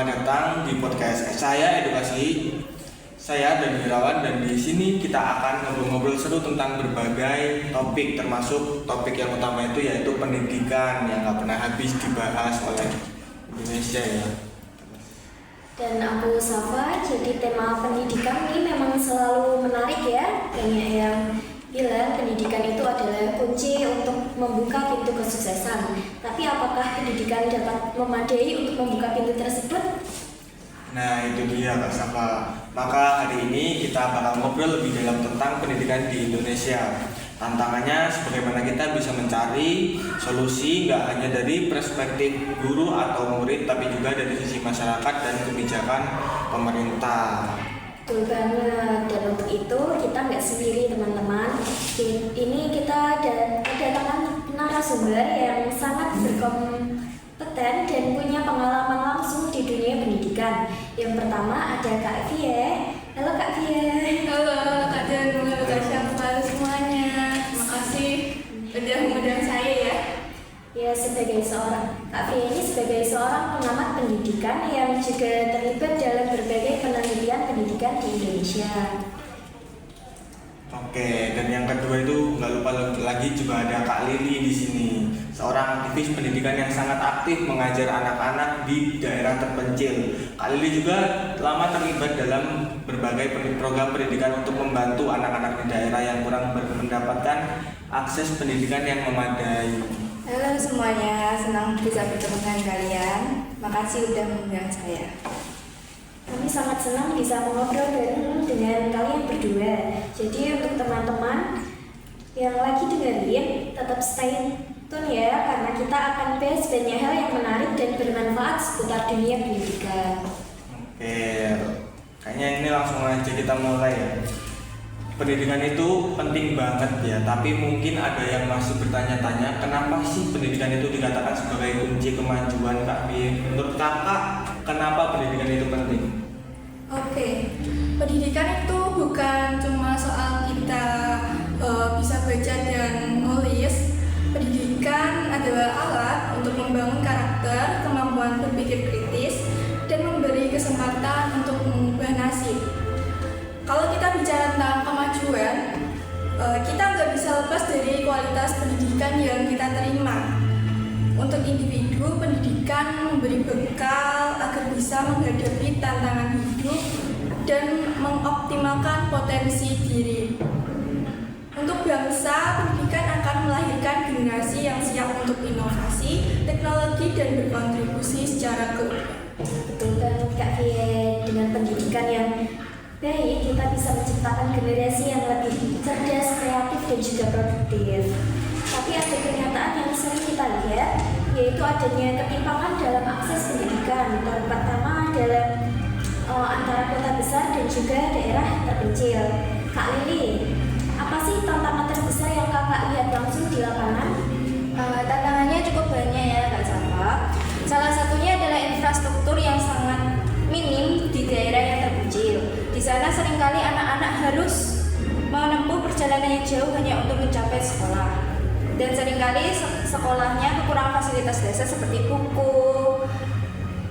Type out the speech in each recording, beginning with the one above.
selamat datang di podcast saya Edukasi. Saya dan Wirawan, dan di sini kita akan ngobrol-ngobrol seru tentang berbagai topik, termasuk topik yang utama itu yaitu pendidikan yang nggak pernah habis dibahas oleh Indonesia ya. Dan aku Safa, jadi tema pendidikan ini memang selalu menarik ya. Banyak yang bilang pendidikan itu adalah kunci untuk membuka pintu kesuksesan. Tapi apakah pendidikan dapat memadai untuk membuka pintu tersebut? Nah itu dia Kak Safa. Maka hari ini kita bakal ngobrol lebih dalam tentang pendidikan di Indonesia. Tantangannya sebagaimana kita bisa mencari solusi nggak hanya dari perspektif guru atau murid, tapi juga dari sisi masyarakat dan kebijakan pemerintah. Betul banget, dan untuk itu kita nggak sendiri teman-teman. Ini kita kedatangan narasumber yang sangat berkompeten dan punya pengalaman langsung di dunia pendidikan. Yang pertama ada Kak Vie. Halo Kak Vie. Halo Kak Dan, halo Kak Syafa, semuanya. Terima kasih udah mengundang saya ya. Ya, Kak Vie ini sebagai seorang pengamat pendidikan yang juga terlibat dalam berbagai penelitian pendidikan di Indonesia. Oke, dan yang kedua itu nggak lupa lagi juga ada Kak Lili di sini, seorang aktivis pendidikan yang sangat aktif mengajar anak-anak di daerah terpencil. Kak Lili juga lama terlibat dalam berbagai program pendidikan untuk membantu anak-anak di daerah yang kurang mendapatkan akses pendidikan yang memadai. Halo semuanya, senang bisa bertemu dengan kalian. Makasih udah mengundang saya. Kami sangat senang bisa mengobrol bareng dengan kalian berdua. Jadi untuk teman-teman yang lagi dengerin, tetap stay tune ya, karena kita akan bahas banyak hal yang menarik dan bermanfaat seputar dunia pendidikan. Oke, kayaknya ini langsung aja kita mulai ya. Pendidikan itu penting banget ya, tapi mungkin ada yang masih bertanya-tanya kenapa sih pendidikan itu dikatakan sebagai kunci kemajuan Kak Bie? Menurut kakak, kenapa pendidikan itu penting? Oke, pendidikan itu bukan cuma soal kita bisa baca dan nulis. Pendidikan adalah alat untuk membangun karakter, kemampuan berpikir kritis, dan memberi kesempatan untuk mengubah nasib. Kalau kita bicara tentang kemajuan, kita nggak bisa lepas dari kualitas pendidikan yang kita terima. Untuk individu, pendidikan memberi bekal agar bisa menghadapi tantangan hidup dan mengoptimalkan potensi diri. Untuk bangsa, pendidikan akan melahirkan generasi yang siap untuk inovasi, teknologi, dan berkontribusi secara global. Betul banget Kak Vie, dengan pendidikan yang baik, kita bisa menciptakan generasi yang lebih cerdas, kreatif, dan juga produktif. Tapi ada pernyataan yang sering kita lihat, yaitu adanya ketimpangan dalam akses pendidikan, terutama dalam antara kota besar dan juga daerah terpencil. Kak Lili, apa sih tantangan terbesar yang kakak lihat langsung di lapangan? Tantangannya cukup banyak ya Kak Safa. Salah satunya adalah infrastruktur yang sangat minim di daerah yang terpencil. Di sana seringkali anak-anak harus menempuh perjalanan yang jauh hanya untuk mencapai sekolah. Dan seringkali sekolahnya kekurangan fasilitas dasar seperti buku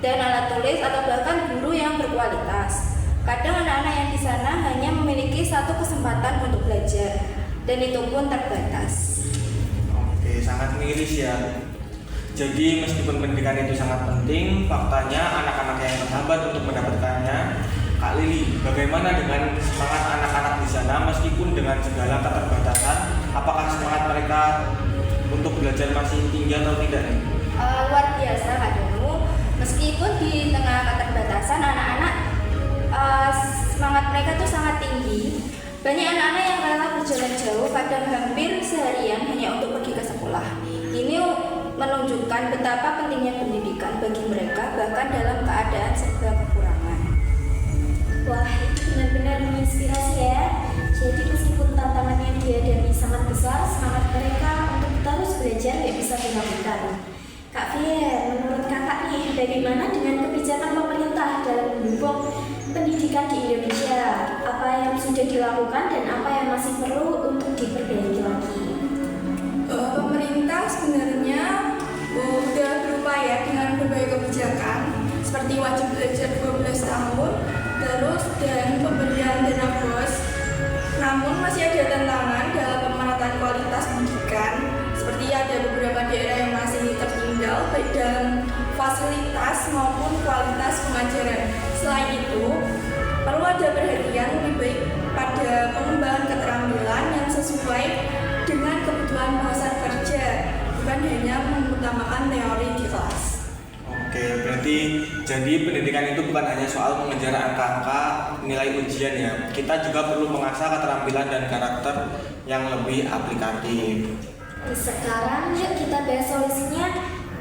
dan alat tulis atau bahkan guru yang berkualitas. Kadang anak-anak yang di sana hanya memiliki satu kesempatan untuk belajar, dan itu pun terbatas. Oke, sangat miris ya. Jadi meskipun pendidikan itu sangat penting, faktanya anak-anak yang terhambat untuk mendapatkannya. Kak Lili, bagaimana dengan semangat anak-anak di sana meskipun dengan segala keterbatasan? Apakah semangat mereka untuk belajar masih tinggi atau tidak? Luar biasa Kak Danu. Meskipun di tengah keterbatasan, anak-anak semangat mereka tuh sangat tinggi. Banyak anak-anak yang rela berjalan jauh, kadang hampir seharian hanya untuk pergi ke sekolah. Ini menunjukkan betapa pentingnya pendidikan bagi mereka, bahkan dalam keadaan serba kekurangan. Wah, itu benar-benar menginspirasi ya. Jadi meskipun tantangan yang dihadapi sangat besar, semangat mereka untuk terus belajar tidak bisa diragukan. Kak Vie, menurut kakak nih, bagaimana dengan kebijakan pemerintah dalam mendukung pendidikan di Indonesia? Apa yang sudah dilakukan dan apa yang masih perlu untuk diperbaiki lagi? Pemerintah sebenarnya udah berupaya dengan berbagai kebijakan seperti wajib belajar masih ada tantangan dalam pemerataan kualitas pendidikan, seperti ada beberapa daerah yang masih tertinggal baik dalam fasilitas maupun kualitas pengajaran. Selain itu, perlu ada perhatian lebih baik pada pengembangan keterampilan yang sesuai dengan kebutuhan pasar kerja, bukan hanya mengutamakan teori di kelas. Oke, berarti jadi pendidikan itu bukan hanya soal mengejar angka-angka nilai ujian ya. Kita juga perlu mengasah keterampilan dan karakter yang lebih aplikatif. Sekarang yuk kita bahas solusinya.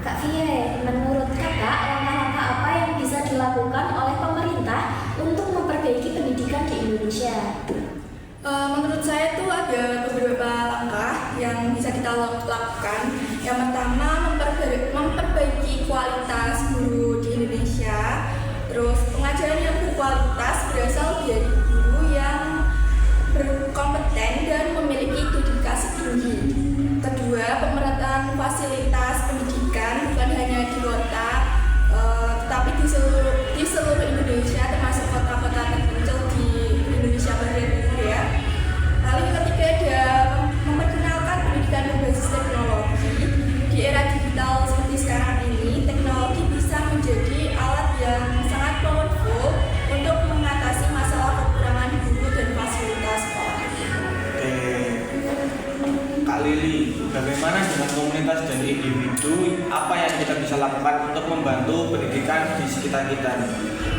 Kak Vie, menurut kakak langkah-langkah apa yang bisa dilakukan oleh pemerintah untuk memperbaiki pendidikan di Indonesia? Menurut saya tuh ada beberapa langkah yang bisa kita lakukan. Yang pertama, memperbaiki kualitas guru di Indonesia. Terus pengajaran yang berkualitas berasal dari guru yang berkompeten dan memiliki dedikasi tinggi. Kedua, pemerataan fasilitas pendidikan bukan hanya di kota, tetapi di seluruh Indonesia, termasuk kota-kota terpencil di Indonesia bagian timur ya. Lalu yang ketiga ada memperkenalkan pendidikan berbasis teknologi. Di era digital seperti sekarang ini, teknologi bisa menjadi alat yang sangat powerful untuk mengatasi masalah kekurangan guru dan fasilitas sekolah. Oke, Kak Lili, bagaimana dengan komunitas dan individu? Apa yang kita bisa lakukan untuk membantu pendidikan di sekitar kita?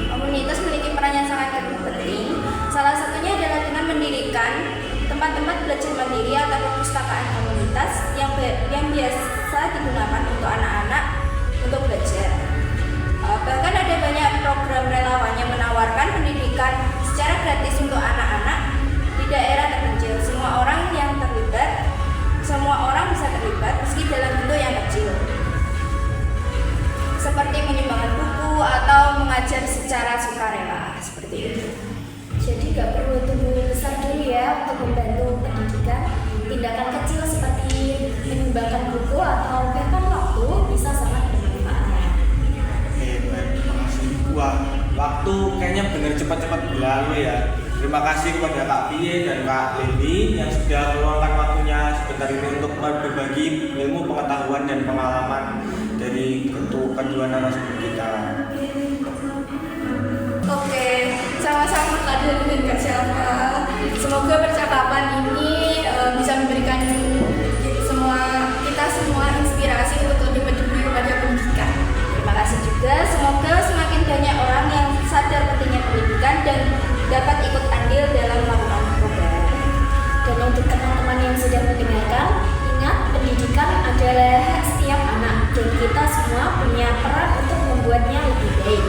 Komunitas memiliki peran yang sangat penting. Salah satunya adalah dengan mendirikan tempat-tempat belajar mandiri atau perpustakaan komunitas yang biasa digunakan untuk anak-anak untuk belajar. Bahkan ada banyak program relawan yang menawarkan pendidikan secara gratis untuk anak-anak di daerah terpencil. Semua orang bisa terlibat meski dalam bentuk yang kecil, seperti menyumbangkan buku atau mengajar secara sukarela seperti itu. Jadi gak perlu tumbuh besar dulu ya untuk membantu pendidikan. Tindakan kecil seperti menyumbangkan buku atau bahkan waktu bisa sangat bermanfaat. Oke, baik, terima kasih. Wah, waktu kayaknya benar cepat-cepat berlalu ya. Terima kasih kepada Kak Vie dan Kak Lili yang sudah meluangkan waktunya sebentar ini untuk berbagi ilmu, pengetahuan, dan pengalaman dari kedua narasumber kita. Oke, sama-sama Kak Deli dan Kak Shelva. Semoga percakapan ini bisa memberikan kita semua inspirasi untuk lebih peduli kepada pendidikan. Terima kasih juga. Semoga semakin banyak orang yang sadar pentingnya pendidikan dan dapat ikut andil dalam melakukan perubahan. Dan untuk teman-teman yang sudah mendengarkan, ingat pendidikan adalah hak setiap anak dan kita semua punya peran untuk membuatnya lebih baik.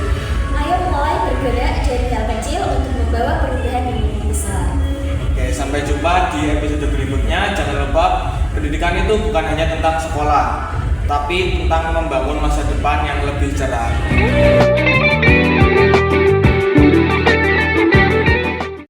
Ayo mulai bergerak dari hal kecil untuk membawa perubahan yang lebih besar. Oke, sampai jumpa di episode berikutnya. Jangan lupa, pendidikan itu bukan hanya tentang sekolah, tapi tentang membangun masa depan yang lebih cerah.